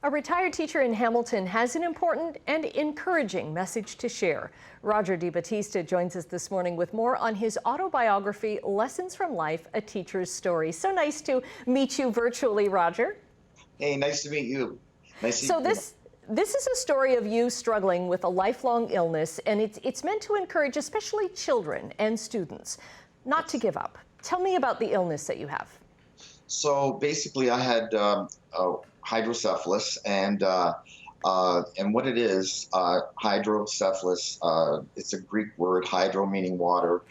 A retired teacher in Hamilton has an important and encouraging message to share. Roger DiBattista joins us this morning with more on his autobiography, Lessons from Life, A Teacher's Story. So nice to meet you virtually, Roger. Hey, nice to meet you. Nice to So meet you. this is a story of you struggling with a lifelong illness, and it's meant to encourage especially children and students not to give up. Tell me about the illness that you have. So basically, I had hydrocephalus, and what it is, hydrocephalus. It's a Greek word, hydro meaning water,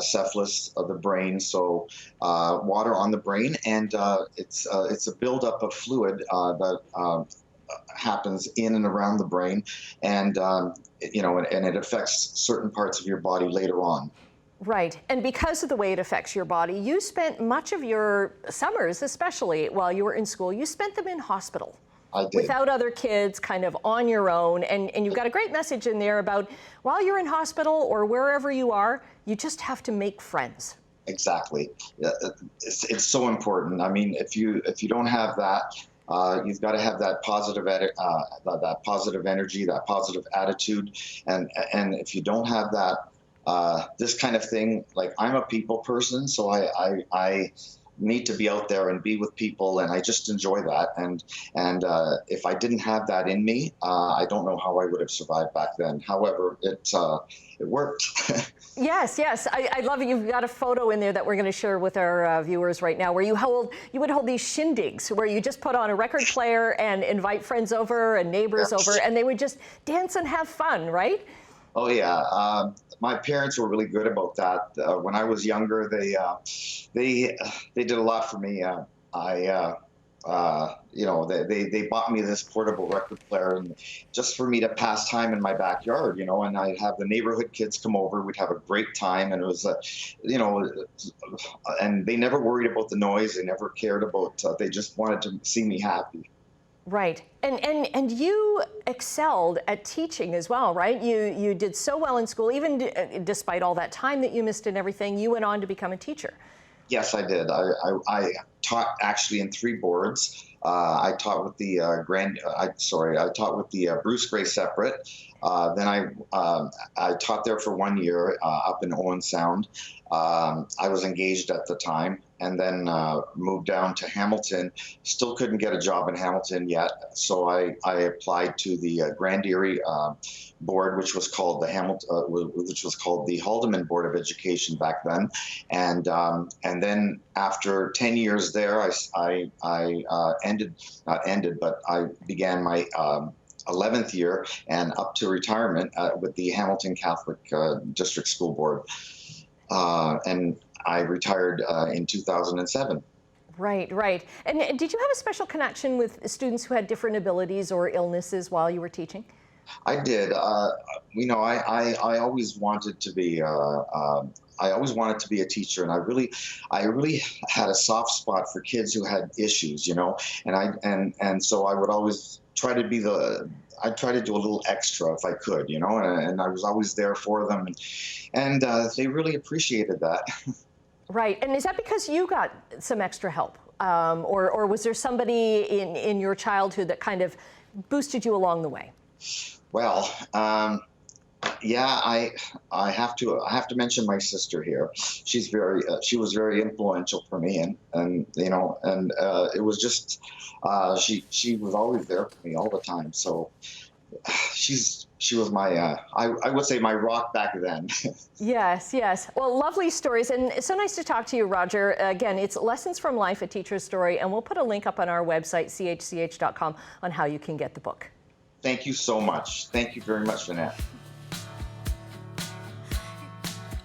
cephalus of the brain. So water on the brain, and it's a buildup of fluid that happens in and around the brain, and and it affects certain parts of your body later on. Right, and because of the way it affects your body, you spent much of your summers, especially while you were in school, you spent them in hospital. I did. Without other kids, kind of on your own, and you've got a great message in there about while you're in hospital or wherever you are, you just have to make friends. Exactly. It's so important. I mean, if you don't have that, you've got to have that that positive energy, that positive attitude, and if you don't have that, this kind of thing, like I'm a people person, so I need to be out there and be with people, and I just enjoy that. And if I didn't have that in me, I don't know how I would have survived back then. However, it worked. Yes, yes, I love it. You've got a photo in there that we're going to share with our viewers right now, where you would hold these shindigs, where you just put on a record player and invite friends over and neighbors over, and they would just dance and have fun, right? Oh yeah, my parents were really good about that. When I was younger, they did a lot for me. They bought me this portable record player, and just for me to pass time in my backyard, and I'd have the neighborhood kids come over. We'd have a great time, and it was, and they never worried about the noise. They never cared about. They just wanted to see me happy. Right, and you excelled at teaching as well, right? You did so well in school, even despite all that time that you missed and everything. You went on to become a teacher. Yes, I did. I taught actually in 3 boards. I taught with the I taught with the Bruce Gray separate. Then I taught there for 1 year up in Owen Sound. I was engaged at the time, and then moved down to Hamilton. Still couldn't get a job in Hamilton yet, so I applied to the Grand Erie board, which was called the Haldeman Board of Education back then, and then after 10 years there, I began my 11th year and up to retirement with the Hamilton Catholic District School Board. And I retired in 2007. Right, right. And did you have a special connection with students who had different abilities or illnesses while you were teaching? I did. I always wanted to be. I always wanted to be a teacher, and I really had a soft spot for kids who had issues, and so I would always try to be I'd try to do a little extra if I could, and I was always there for them, and they really appreciated that. Right, and is that because you got some extra help, or was there somebody in your childhood that kind of boosted you along the way? Well, yeah, I have to mention my sister here. She was very influential for me, and it was just she was always there for me all the time. So she was my I would say my rock back then. Yes, yes. Well, lovely stories, and it's so nice to talk to you, Roger. Again, it's Lessons from Life, A Teacher's Story, and we'll put a link up on our website, chch.com, on how you can get the book. Thank you so much. Thank you very much, Vanette.